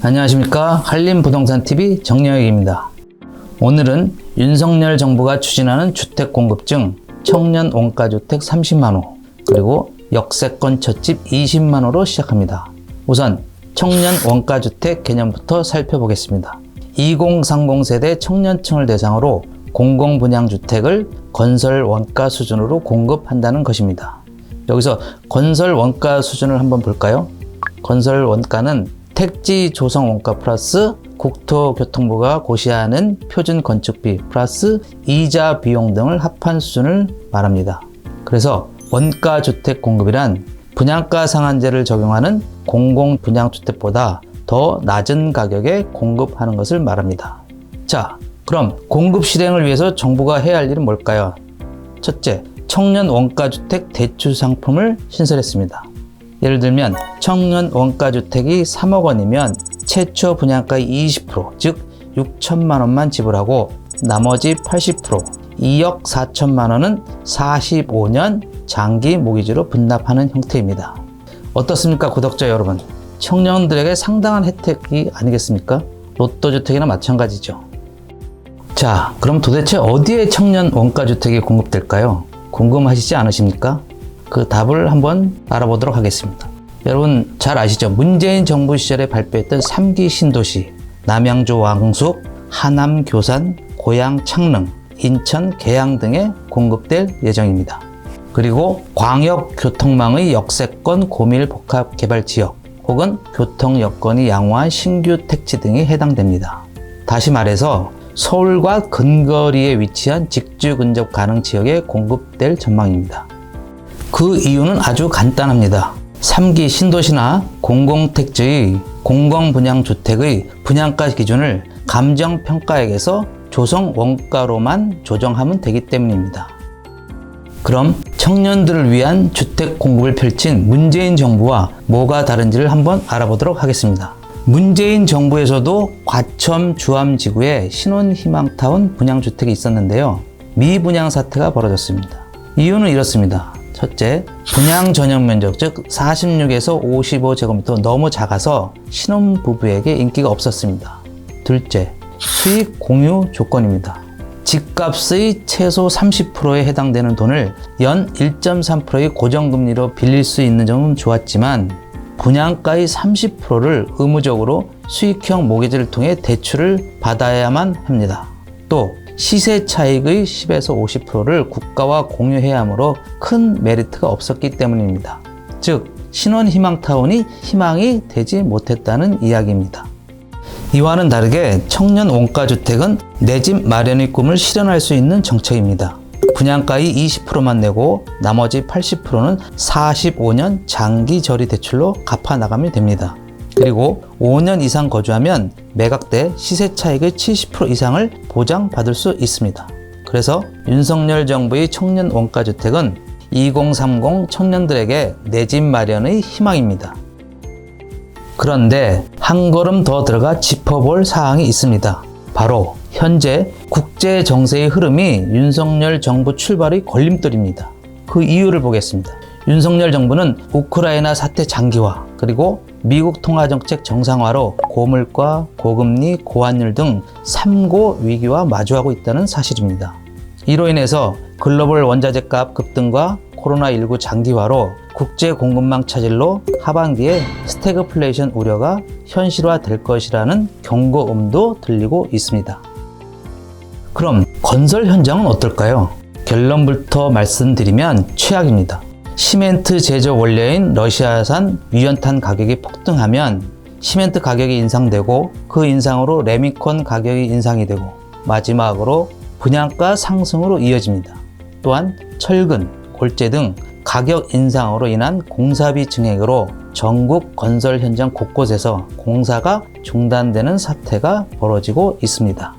안녕하십니까. 한림부동산TV 정여익입니다. 오늘은 윤석열 정부가 추진하는 주택공급증 청년 원가주택 30만호 그리고 역세권 첫 집 20만호로 시작합니다. 우선 청년 원가주택 개념부터 살펴보겠습니다. 2030 세대 청년층을 대상으로 공공분양주택을 건설 원가 수준으로 공급한다는 것입니다. 여기서 건설 원가 수준을 한번 볼까요? 건설 원가는 택지 조성 원가 플러스 국토교통부가 고시하는 표준 건축비 플러스 이자 비용 등을 합한 수준을 말합니다. 그래서 원가 주택 공급이란 분양가 상한제를 적용하는 공공분양주택보다 더 낮은 가격에 공급하는 것을 말합니다. 자, 그럼 공급 실행을 위해서 정부가 해야 할 일은 뭘까요? 첫째, 청년 원가주택 대출 상품을 신설했습니다. 예를 들면 청년 원가주택이 3억 원이면 최초 분양가의 20%, 즉 6천만 원만 지불하고 나머지 80%, 2억 4천만 원은 45년 장기 모기지로 분납하는 형태입니다. 어떻습니까, 구독자 여러분? 청년들에게 상당한 혜택이 아니겠습니까? 로또주택이나 마찬가지죠. 자, 그럼 도대체 어디에 청년 원가주택이 공급될까요? 궁금하시지 않으십니까? 그 답을 한번 알아보도록 하겠습니다. 여러분 잘 아시죠? 문재인 정부 시절에 발표했던 3기 신도시 남양주 왕숙, 하남 교산, 고양 창릉, 인천 계양 등에 공급될 예정입니다. 그리고 광역교통망의 역세권 고밀 복합개발지역 혹은 교통 여건이 양호한 신규 택지 등이 해당됩니다. 다시 말해서 서울과 근거리에 위치한 직주 근접 가능 지역에 공급될 전망입니다. 그 이유는 아주 간단합니다. 3기 신도시나 공공택지의 공공분양주택의 분양가 기준을 감정평가액에서 조성 원가로만 조정하면 되기 때문입니다. 그럼 청년들을 위한 주택 공급을 펼친 문재인 정부와 뭐가 다른지를 한번 알아보도록 하겠습니다. 문재인 정부에서도 과천 주암지구에 신혼희망타운 분양주택이 있었는데요. 미분양 사태가 벌어졌습니다. 이유는 이렇습니다. 첫째, 분양 전용 면적, 즉 46에서 55제곱미터 너무 작아서 신혼부부에게 인기가 없었습니다. 둘째, 수익 공유 조건입니다. 집값의 최소 30%에 해당되는 돈을 연 1.3%의 고정금리로 빌릴 수 있는 점은 좋았지만 분양가의 30%를 의무적으로 수익형 모기지를 통해 대출을 받아야만 합니다. 또 시세 차익의 10에서 50%를 국가와 공유해야 하므로 큰 메리트가 없었기 때문입니다. 즉, 신혼희망타운이 희망이 되지 못했다는 이야기입니다. 이와는 다르게 청년 원가주택은 내 집 마련의 꿈을 실현할 수 있는 정책입니다. 분양가의 20%만 내고 나머지 80%는 45년 장기 저리 대출로 갚아 나가면 됩니다. 그리고 5년 이상 거주하면 매각 때 시세 차익의 70% 이상을 보장받을 수 있습니다. 그래서 윤석열 정부의 청년 원가주택은 2030 청년들에게 내 집 마련의 희망입니다. 그런데 한 걸음 더 들어가 짚어볼 사항이 있습니다. 바로 현재 국제 정세의 흐름이 윤석열 정부 출발의 걸림돌입니다. 그 이유를 보겠습니다. 윤석열 정부는 우크라이나 사태 장기화 그리고 미국 통화정책 정상화로 고물가, 고금리, 고환율 등 3고 위기와 마주하고 있다는 사실입니다. 이로 인해서 글로벌 원자재 값 급등과 코로나19 장기화로 국제 공급망 차질로 하반기에 스태그플레이션 우려가 현실화될 것이라는 경고음도 들리고 있습니다. 그럼 건설 현장은 어떨까요? 결론부터 말씀드리면 최악입니다. 시멘트 제조 원료인 러시아산 유연탄 가격이 폭등하면 시멘트 가격이 인상되고 그 인상으로 레미콘 가격이 인상이 되고 마지막으로 분양가 상승으로 이어집니다. 또한 철근, 골재 등 가격 인상으로 인한 공사비 증액으로 전국 건설 현장 곳곳에서 공사가 중단되는 사태가 벌어지고 있습니다.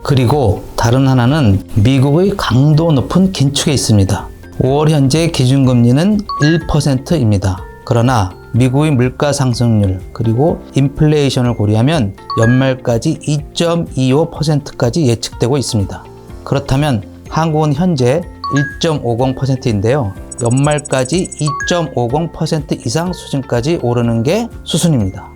그리고 다른 하나는 미국의 강도 높은 긴축에 있습니다. 5월 현재 기준금리는 1%입니다. 그러나 미국의 물가 상승률 그리고 인플레이션을 고려하면 연말까지 2.25%까지 예측되고 있습니다. 그렇다면 한국은 현재 1.50%인데요. 연말까지 2.50% 이상 수준까지 오르는 게 수순입니다.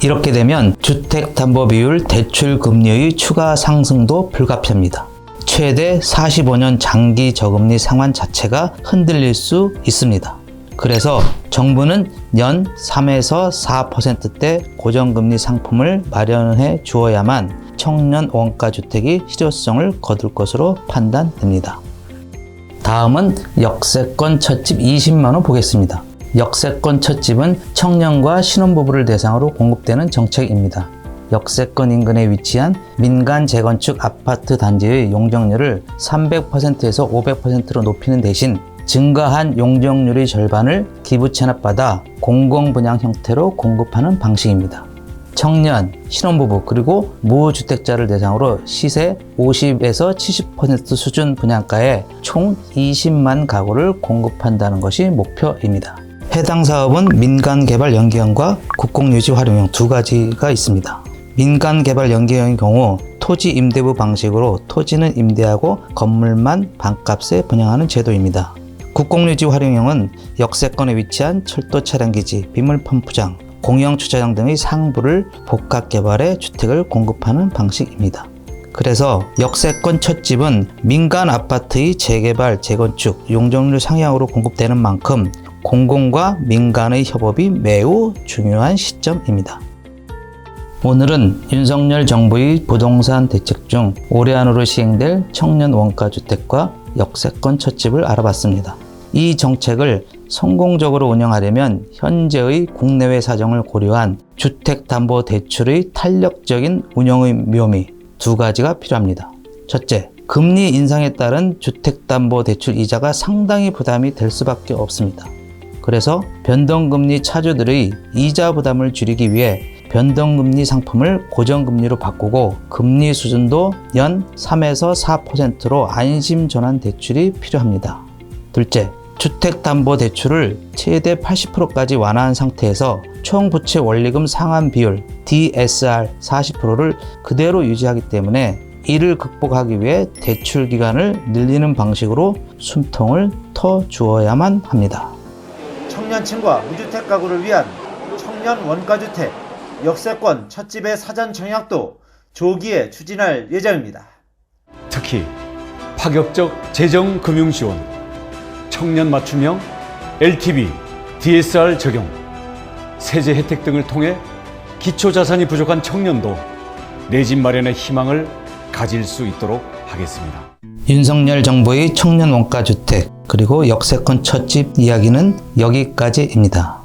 이렇게 되면 주택담보비율 대출금리의 추가 상승도 불가피합니다. 최대 45년 장기 저금리 상환 자체가 흔들릴 수 있습니다. 그래서 정부는 연 3에서 4%대 고정금리 상품을 마련해 주어야만 청년 원가주택이 실효성을 거둘 것으로 판단됩니다. 다음은 역세권 첫집 20만원 보겠습니다. 역세권 첫집은 청년과 신혼부부를 대상으로 공급되는 정책입니다. 역세권 인근에 위치한 민간 재건축 아파트 단지의 용적률을 300%에서 500%로 높이는 대신 증가한 용적률의 절반을 기부 채납받아 공공분양 형태로 공급하는 방식입니다. 청년, 신혼부부 그리고 무주택자를 대상으로 시세 50에서 70% 수준 분양가에 총 20만 가구를 공급한다는 것이 목표입니다. 해당 사업은 민간개발연계형과 국공유지활용형 두 가지가 있습니다. 민간개발연계형의 경우 토지 임대부 방식으로 토지는 임대하고 건물만 반값에 분양하는 제도입니다. 국공유지활용형은 역세권에 위치한 철도 차량기지, 비물펌프장, 공영주차장 등의 상부를 복합개발해 주택을 공급하는 방식입니다. 그래서 역세권 첫집은 민간 아파트의 재개발, 재건축, 용적률 상향으로 공급되는 만큼 공공과 민간의 협업이 매우 중요한 시점입니다. 오늘은 윤석열 정부의 부동산 대책 중 올해 안으로 시행될 청년 원가주택과 역세권 첫집을 알아봤습니다. 이 정책을 성공적으로 운영하려면 현재의 국내외 사정을 고려한 주택담보대출의 탄력적인 운영의 묘미 두 가지가 필요합니다. 첫째, 금리 인상에 따른 주택담보대출 이자가 상당히 부담이 될 수밖에 없습니다. 그래서 변동금리 차주들의 이자 부담을 줄이기 위해 변동금리 상품을 고정금리로 바꾸고 금리 수준도 연 3에서 4%로 안심 전환 대출이 필요합니다. 둘째, 주택담보대출을 최대 80%까지 완화한 상태에서 총부채 원리금 상환 비율 DSR 40%를 그대로 유지하기 때문에 이를 극복하기 위해 대출 기간을 늘리는 방식으로 숨통을 터주어야만 합니다. 청년층과 무주택 가구를 위한 청년 원가주택, 역세권 첫집의 사전 청약도 조기에 추진할 예정입니다. 특히 파격적 재정 금융 지원, 청년 맞춤형 LTV, DSR 적용, 세제 혜택 등을 통해 기초자산이 부족한 청년도 내 집 마련의 희망을 가질 수 있도록 하겠습니다. 윤석열 정부의 청년 원가주택 그리고 역세권 첫집 이야기는 여기까지입니다.